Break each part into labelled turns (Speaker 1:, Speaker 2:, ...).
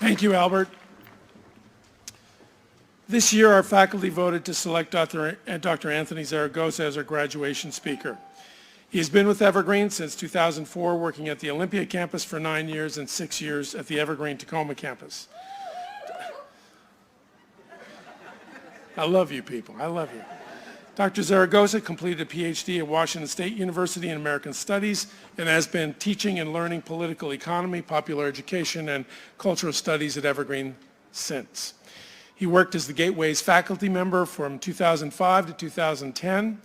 Speaker 1: Thank you, Albert. This year, our faculty voted to select Dr. Anthony Zaragoza as our graduation speaker. He has been with Evergreen since 2004, working at the Olympia campus for 9 years and 6 years at the Evergreen Tacoma campus. I love you people, I love you. Dr. Zaragoza completed a PhD at Washington State University in American Studies and has been teaching and learning political economy, popular education, and cultural studies at Evergreen since. He worked as the Gateway's faculty member from 2005 to 2010,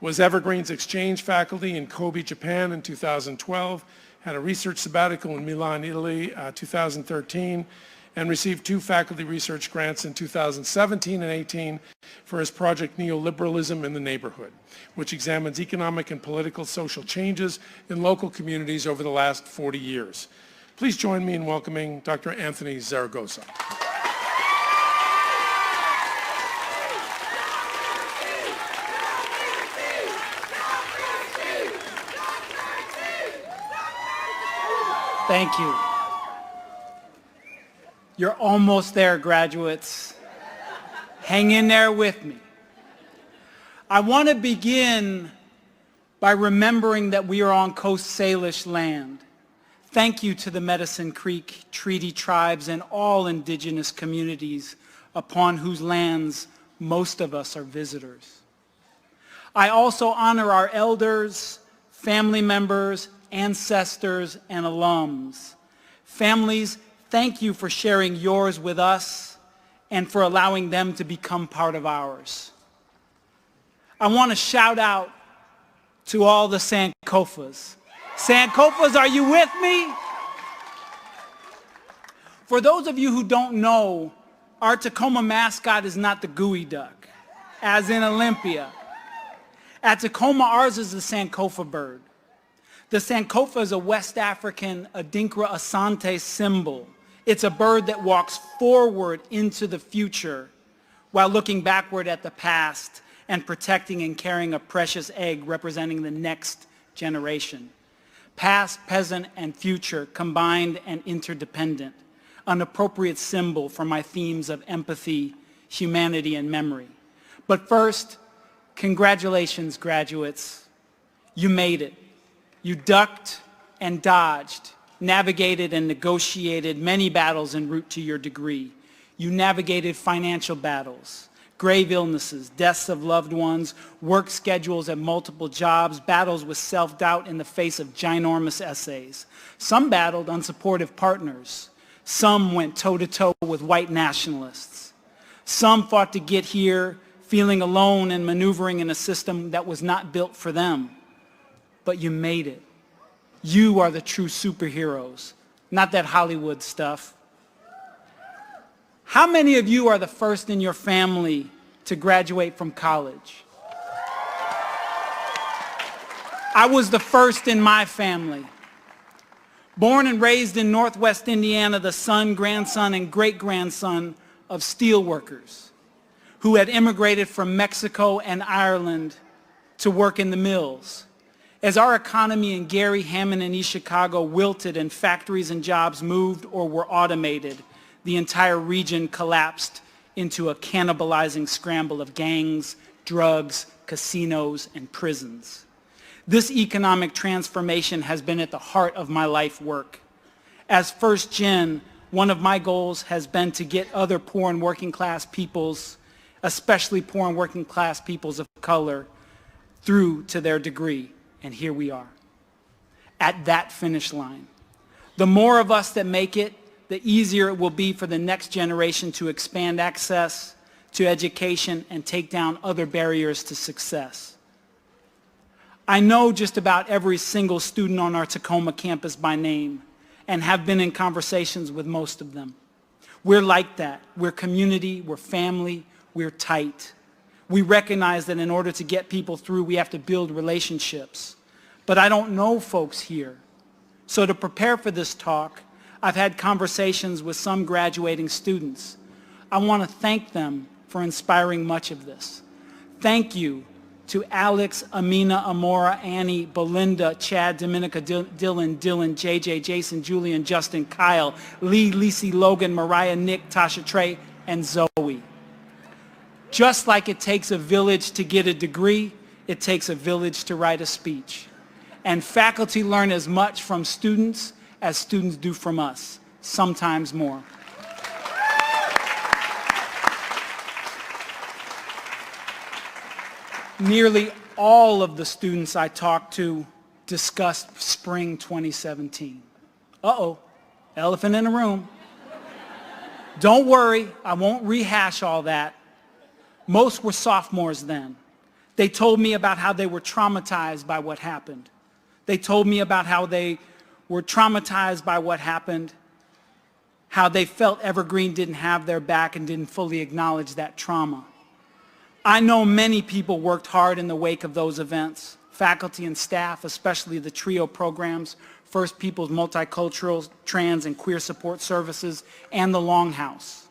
Speaker 1: was Evergreen's exchange faculty in Kobe, Japan in 2012, had a research sabbatical in Milan, Italy, 2013, and received 2 faculty research grants in 2017 and 18 for his project Neoliberalism in the Neighborhood, which examines economic and political social changes in local communities over the last 40 years. Please join me in welcoming Dr. Anthony Zaragoza.
Speaker 2: Thank you. You're almost there, graduates. Hang in there with me. I want to begin by remembering that we are on Coast Salish land. Thank you to the Medicine Creek Treaty Tribes and all indigenous communities upon whose lands most of us are visitors. I also honor our elders, family members, ancestors, and alums. Families, thank you for sharing yours with us and for allowing them to become part of ours. I want to shout out to all the Sankofas. Sankofas, are you with me? For those of you who don't know, our Tacoma mascot is not the gooey duck, as in Olympia. At Tacoma, ours is the Sankofa bird. The Sankofa is a West African Adinkra Asante symbol. It's a bird that walks forward into the future while looking backward at the past and protecting and carrying a precious egg representing the next generation. Past, present, and future combined and interdependent, an appropriate symbol for my themes of empathy, humanity, and memory. But first, congratulations, graduates. You made it. You ducked and dodged, navigated and negotiated many battles en route to your degree. You navigated financial battles, grave illnesses, deaths of loved ones, work schedules at multiple jobs, battles with self-doubt in the face of ginormous essays. Some battled unsupportive partners. Some went toe-to-toe with white nationalists. Some fought to get here, feeling alone and maneuvering in a system that was not built for them. But you made it. You are the true superheroes, not that Hollywood stuff. How many of you are the first in your family to graduate from college? I was the first in my family. Born and raised in Northwest Indiana, the son, grandson, and great-grandson of steelworkers who had immigrated from Mexico and Ireland to work in the mills. As our economy in Gary, Hammond, and East Chicago wilted and factories and jobs moved or were automated, the entire region collapsed into a cannibalizing scramble of gangs, drugs, casinos, and prisons. This economic transformation has been at the heart of my life work. As first gen, one of my goals has been to get other poor and working class peoples, especially poor and working class peoples of color, through to their degree. And here we are, at that finish line. The more of us that make it, the easier it will be for the next generation to expand access to education and take down other barriers to success. I know just about every single student on our Tacoma campus by name and have been in conversations with most of them. We're like that. We're community, we're family, we're tight. We recognize that in order to get people through, we have to build relationships. But I don't know folks here. So to prepare for this talk, I've had conversations with some graduating students. I want to thank them for inspiring much of this. Thank you to Alex, Amina, Amora, Annie, Belinda, Chad, Dominica, Dylan, JJ, Jason, Julian, Justin, Kyle, Lee, Lisi, Logan, Mariah, Nick, Tasha, Trey, and Zoe. Just like it takes a village to get a degree, it takes a village to write a speech. And faculty learn as much from students as students do from us, sometimes more. Nearly all of the students I talked to discussed spring 2017. Uh-oh, elephant in the room. Don't worry, I won't rehash all that. Most were sophomores then. They told me about how they were traumatized by what happened. They told me about how they were traumatized by what happened, how they felt Evergreen didn't have their back and didn't fully acknowledge that trauma. I know many people worked hard in the wake of those events, faculty and staff, especially the TRIO programs, First Peoples Multicultural, Trans, and Queer Support Services, and the Longhouse.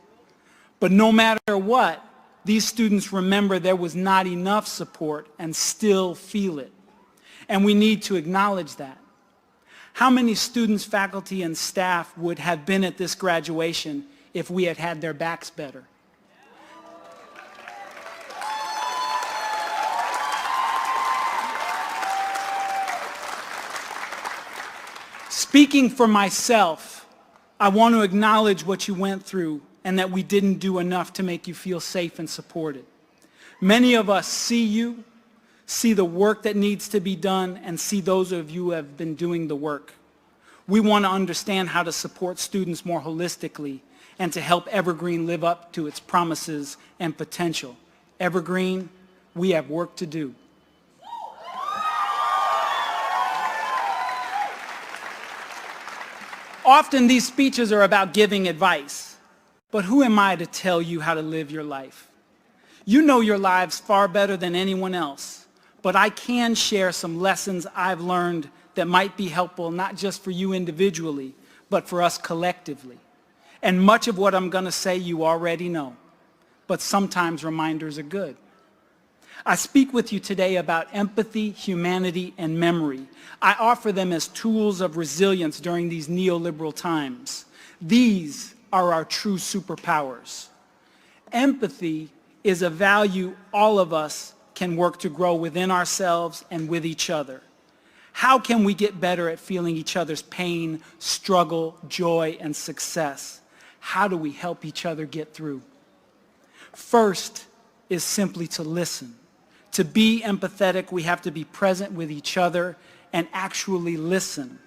Speaker 2: But no matter what, these students remember there was not enough support and still feel it. And we need to acknowledge that. How many students, faculty, and staff would have been at this graduation if we had had their backs better? Speaking for myself, I want to acknowledge what you went through and that we didn't do enough to make you feel safe and supported. Many of us see you, see the work that needs to be done, and see those of you who have been doing the work. We want to understand how to support students more holistically and to help Evergreen live up to its promises and potential. Evergreen, we have work to do. Often these speeches are about giving advice, but who am I to tell you how to live your life? You know your lives far better than anyone else, but I can share some lessons I've learned that might be helpful not just for you individually, but for us collectively. And much of what I'm going to say you already know, but sometimes reminders are good. I speak with you today about empathy, humanity, and memory. I offer them as tools of resilience during these neoliberal times. These are our true superpowers. Empathy is a value all of us can work to grow within ourselves and with each other. How can we get better at feeling each other's pain, struggle, joy, and success? How do we help each other get through? First is simply to listen. To be empathetic, we have to be present with each other and actually listen.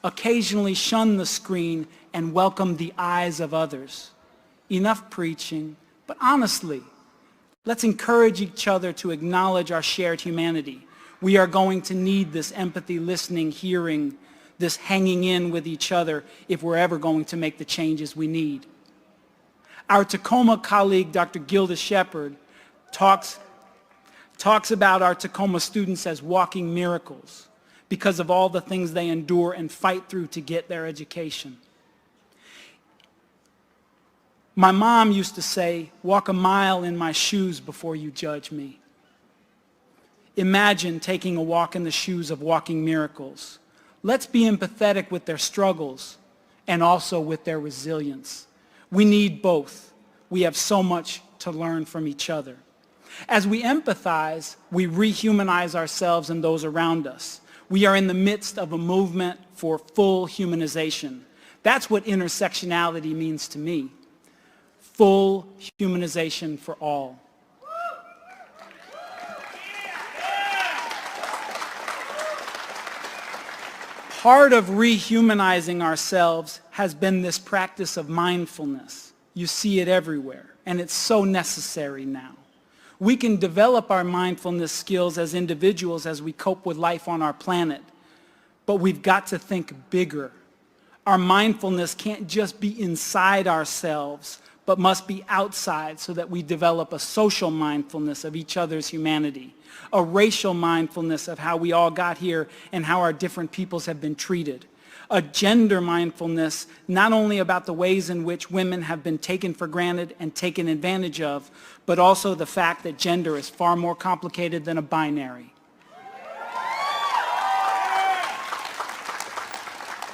Speaker 2: Occasionally shun the screen and welcome the eyes of others. Enough preaching, but honestly, let's encourage each other to acknowledge our shared humanity. We are going to need this empathy, listening, hearing, this hanging in with each other if we're ever going to make the changes we need. Our Tacoma colleague, Dr. Gilda Shepard, talks about our Tacoma students as walking miracles because of all the things they endure and fight through to get their education. My mom used to say, walk a mile in my shoes before you judge me. Imagine taking a walk in the shoes of walking miracles. Let's be empathetic with their struggles and also with their resilience. We need both. We have so much to learn from each other. As we empathize, we rehumanize ourselves and those around us. We are in the midst of a movement for full humanization. That's what intersectionality means to me. Full humanization for all. Part of rehumanizing ourselves has been this practice of mindfulness. You see it everywhere, and it's so necessary now. We can develop our mindfulness skills as individuals as we cope with life on our planet, but we've got to think bigger. Our mindfulness can't just be inside ourselves, but must be outside so that we develop a social mindfulness of each other's humanity, a racial mindfulness of how we all got here and how our different peoples have been treated, a gender mindfulness, not only about the ways in which women have been taken for granted and taken advantage of, but also the fact that gender is far more complicated than a binary.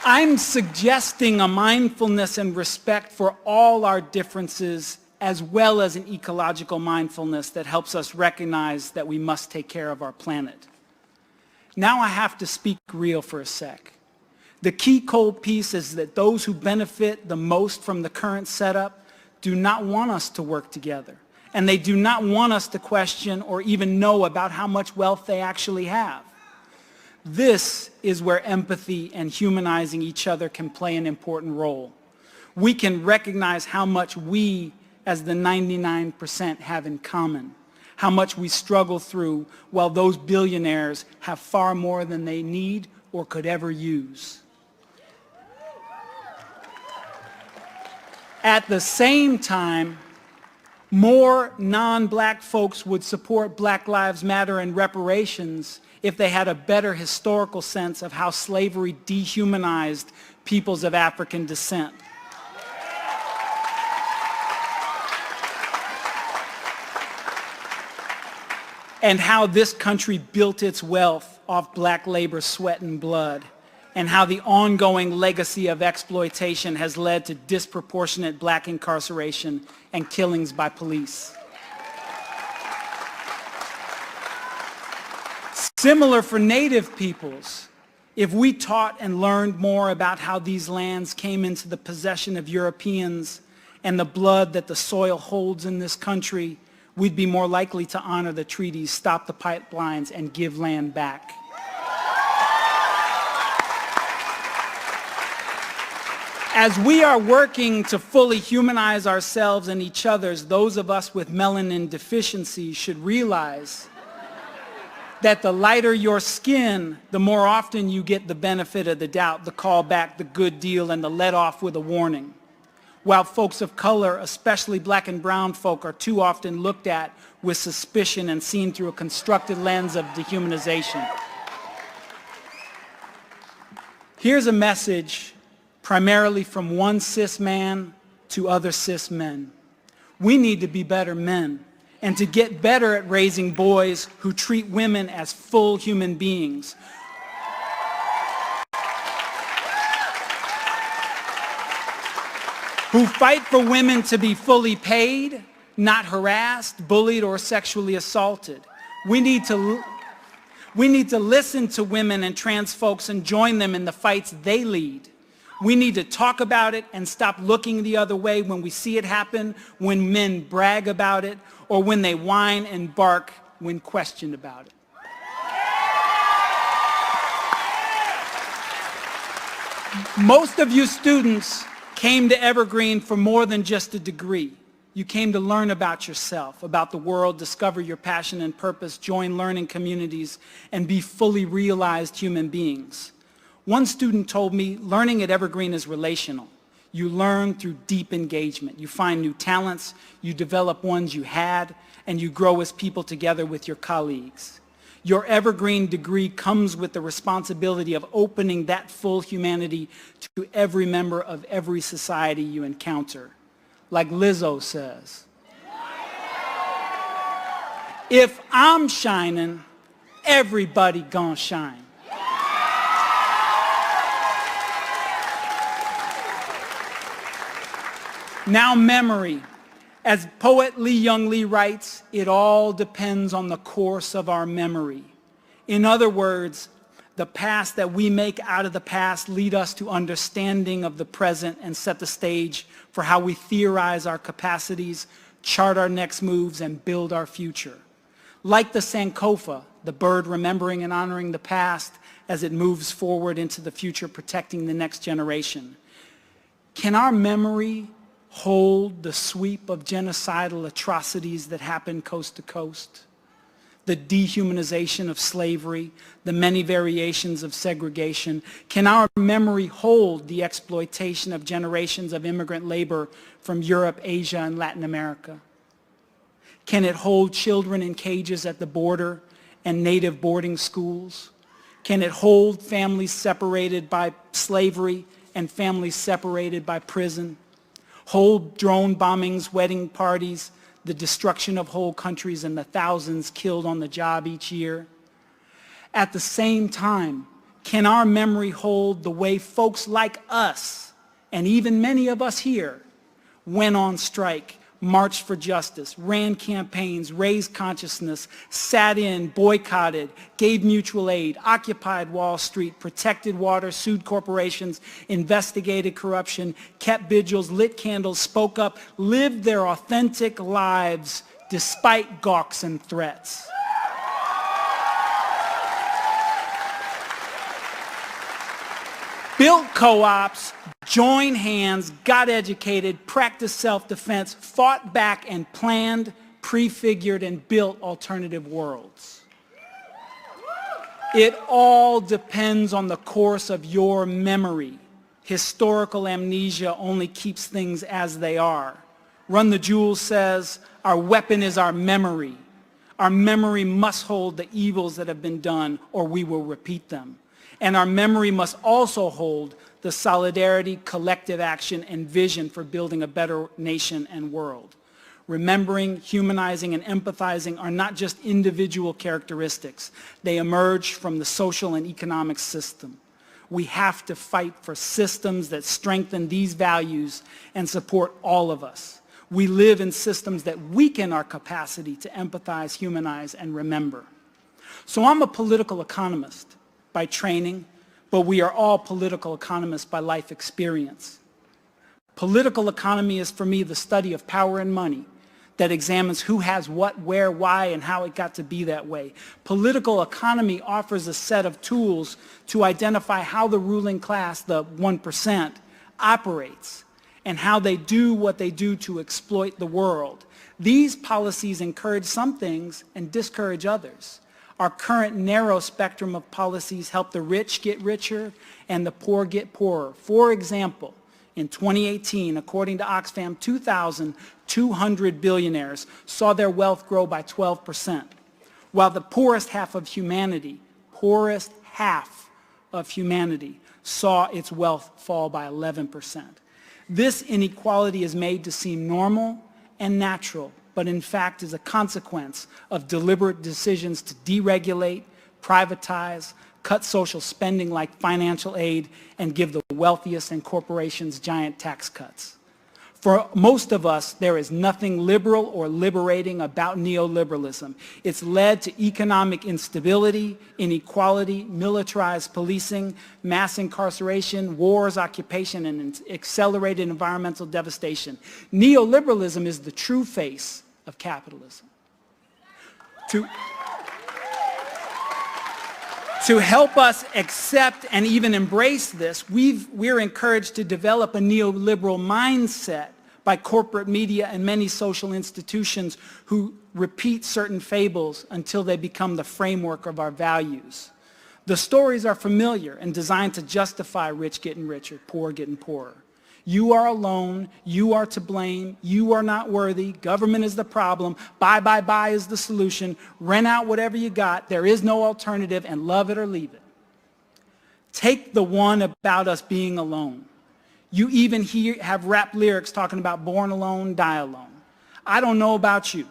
Speaker 2: I'm suggesting a mindfulness and respect for all our differences, as well as an ecological mindfulness that helps us recognize that we must take care of our planet. Now I have to speak real for a sec. The key cold piece is that those who benefit the most from the current setup do not want us to work together, and they do not want us to question or even know about how much wealth they actually have. This is where empathy and humanizing each other can play an important role. We can recognize how much we, as the 99%, have in common, how much we struggle through, while those billionaires have far more than they need or could ever use. At the same time, more non-black folks would support Black Lives Matter and reparations if they had a better historical sense of how slavery dehumanized peoples of African descent. And how this country built its wealth off black labor, sweat, and blood, and how the ongoing legacy of exploitation has led to disproportionate black incarceration and killings by police. Similar for Native peoples. If we taught and learned more about how these lands came into the possession of Europeans and the blood that the soil holds in this country, we'd be more likely to honor the treaties, stop the pipelines, and give land back. As we are working to fully humanize ourselves and each other's, those of us with melanin deficiency should realize that the lighter your skin, the more often you get the benefit of the doubt, the callback, the good deal, and the let off with a warning. While folks of color, especially black and brown folk, are too often looked at with suspicion and seen through a constructed lens of dehumanization. Here's a message primarily from one cis man to other cis men. We need to be better men and to get better at raising boys who treat women as full human beings. Who fight for women to be fully paid, not harassed, bullied, or sexually assaulted. We need to listen to women and trans folks and join them in the fights they lead. We need to talk about it and stop looking the other way when we see it happen, when men brag about it, or when they whine and bark when questioned about it. Most of you students came to Evergreen for more than just a degree. You came to learn about yourself, about the world, discover your passion and purpose, join learning communities, and be fully realized human beings. One student told me, learning at Evergreen is relational. You learn through deep engagement. You find new talents, you develop ones you had, and you grow as people together with your colleagues. Your Evergreen degree comes with the responsibility of opening that full humanity to every member of every society you encounter. Like Lizzo says, if I'm shining, everybody gonna shine. Now memory. As poet Lee Young Lee writes, it all depends on the course of our memory. In other words, the past that we make out of the past lead us to understanding of the present and set the stage for how we theorize our capacities, chart our next moves, and build our future. Like the Sankofa, the bird remembering and honoring the past as it moves forward into the future, protecting the next generation. Can our memory hold the sweep of genocidal atrocities that happen coast to coast? The dehumanization of slavery, the many variations of segregation? Can our memory hold the exploitation of generations of immigrant labor from Europe, Asia, and Latin America? Can it hold children in cages at the border and native boarding schools? Can it hold families separated by slavery and families separated by prison? Hold drone bombings, wedding parties, the destruction of whole countries, and the thousands killed on the job each year? At the same time, can our memory hold the way folks like us, and even many of us here, went on strike, marched for justice, ran campaigns, raised consciousness, sat in, boycotted, gave mutual aid, occupied Wall Street, protected water, sued corporations, investigated corruption, kept vigils, lit candles, spoke up, lived their authentic lives despite gawks and threats? Built co-ops, joined hands, got educated, practiced self-defense, fought back, and planned, prefigured, and built alternative worlds. It all depends on the course of your memory. Historical amnesia only keeps things as they are. Run the Jewels says, our weapon is our memory. Our memory must hold the evils that have been done, or we will repeat them. And our memory must also hold the solidarity, collective action, and vision for building a better nation and world. Remembering, humanizing, and empathizing are not just individual characteristics. They emerge from the social and economic system. We have to fight for systems that strengthen these values and support all of us. We live in systems that weaken our capacity to empathize, humanize, and remember. So I'm a political economist by training, but we are all political economists by life experience. Political economy is, for me, the study of power and money that examines who has what, where, why, and how it got to be that way. Political economy offers a set of tools to identify how the ruling class, the 1%, operates and how they do what they do to exploit the world. These policies encourage some things and discourage others. Our current narrow spectrum of policies help the rich get richer and the poor get poorer. For example, in 2018, according to Oxfam, 2,200 billionaires saw their wealth grow by 12%, while the poorest half of humanity saw its wealth fall by 11%. This inequality is made to seem normal and natural, but in fact is a consequence of deliberate decisions to deregulate, privatize, cut social spending like financial aid, and give the wealthiest and corporations giant tax cuts. For most of us, there is nothing liberal or liberating about neoliberalism. It's led to economic instability, inequality, militarized policing, mass incarceration, wars, occupation, and accelerated environmental devastation. Neoliberalism is the true face of capitalism. To help us accept and even embrace this, we're encouraged to develop a neoliberal mindset by corporate media and many social institutions who repeat certain fables until they become the framework of our values. The stories are familiar and designed to justify rich getting richer, poor getting poorer. You are alone, you are to blame, you are not worthy, government is the problem, buy is the solution, rent out whatever you got, there is no alternative, and love it or leave it. Take the one about us being alone. You even have rap lyrics talking about born alone, die alone. I don't know about you,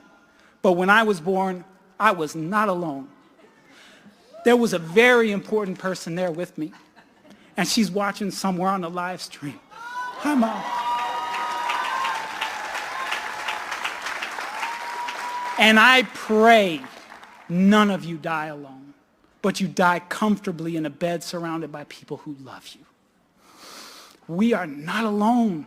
Speaker 2: but when I was born, I was not alone. There was a very important person there with me, and she's watching somewhere on the live stream. Hi, Mom. And I pray none of you die alone, but you die comfortably in a bed surrounded by people who love you. We are not alone.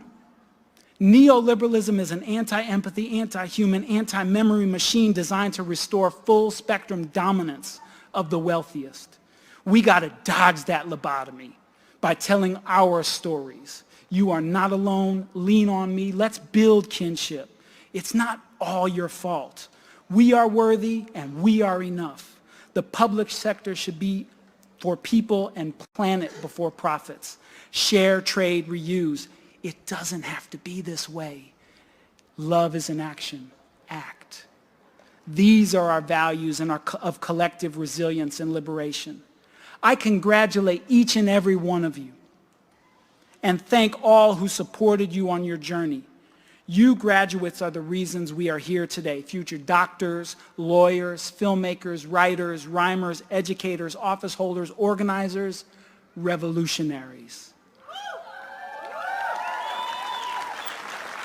Speaker 2: Neoliberalism is an anti-empathy, anti-human, anti-memory machine designed to restore full spectrum dominance of the wealthiest. We got to dodge that lobotomy by telling our stories. You are not alone. Lean on me. Let's build kinship. It's not all your fault. We are worthy and we are enough. The public sector should be for people and planet before profits. Share, trade, reuse. It doesn't have to be this way. Love is an action. Act. These are our values and of collective resilience and liberation. I congratulate each and every one of you and thank all who supported you on your journey. You graduates are the reasons we are here today. Future doctors, lawyers, filmmakers, writers, rhymers, educators, office holders, organizers, revolutionaries.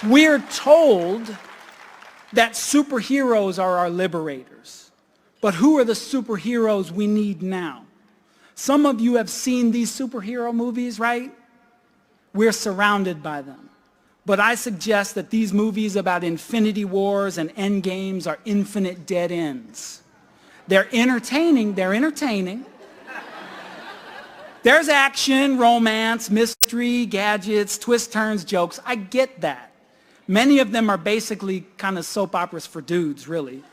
Speaker 2: We're told that superheroes are our liberators. But who are the superheroes we need now? Some of you have seen these superhero movies, right? We're surrounded by them. But I suggest that these movies about infinity wars and end games are infinite dead ends. They're entertaining. There's action, romance, mystery, gadgets, twists, turns, jokes. I get that. Many of them are basically kind of soap operas for dudes, really.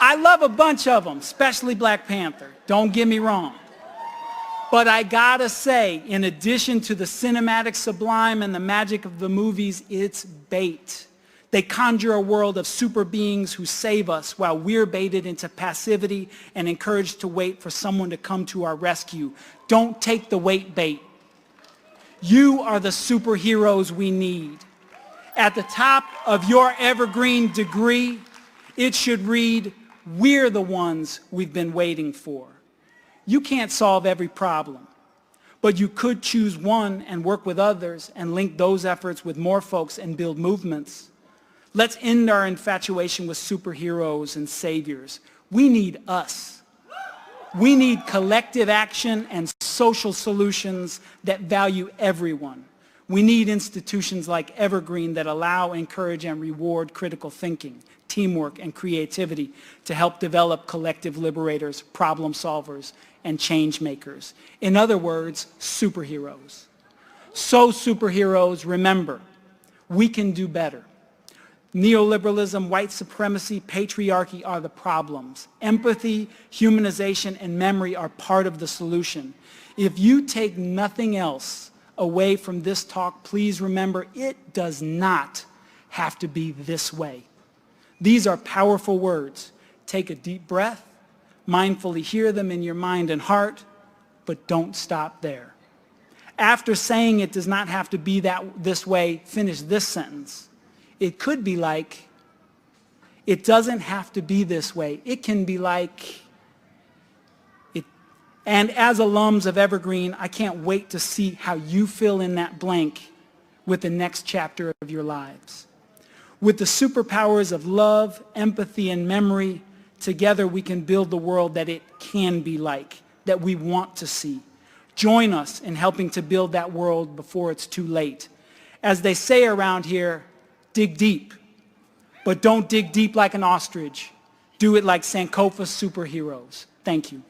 Speaker 2: I love a bunch of them, especially Black Panther. Don't get me wrong. But I gotta say, in addition to the cinematic sublime and the magic of the movies, it's bait. They conjure a world of super beings who save us while we're baited into passivity and encouraged to wait for someone to come to our rescue. Don't take the wait bait. You are the superheroes we need. At the top of your Evergreen degree, it should read, "We're the ones we've been waiting for." You can't solve every problem, but you could choose one and work with others and link those efforts with more folks and build movements. Let's end our infatuation with superheroes and saviors. We need us. We need collective action and social solutions that value everyone. We need institutions like Evergreen that allow, encourage, and reward critical thinking, teamwork, and creativity to help develop collective liberators, problem solvers, and change makers. In other words, superheroes. So superheroes, remember, we can do better. Neoliberalism, white supremacy, patriarchy are the problems. Empathy, humanization, and memory are part of the solution. If you take nothing else away from this talk, please remember it does not have to be this way. These are powerful words. Take a deep breath, mindfully hear them in your mind and heart, but don't stop there. After saying it does not have to be this way, finish this sentence. It could be like, it doesn't have to be this way. It can be like, and as alums of Evergreen, I can't wait to see how you fill in that blank with the next chapter of your lives. With the superpowers of love, empathy, and memory, together we can build the world that it can be like, that we want to see. Join us in helping to build that world before it's too late. As they say around here, dig deep, but don't dig deep like an ostrich. Do it like Sankofa's superheroes. Thank you.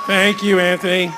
Speaker 1: Thank you, Anthony.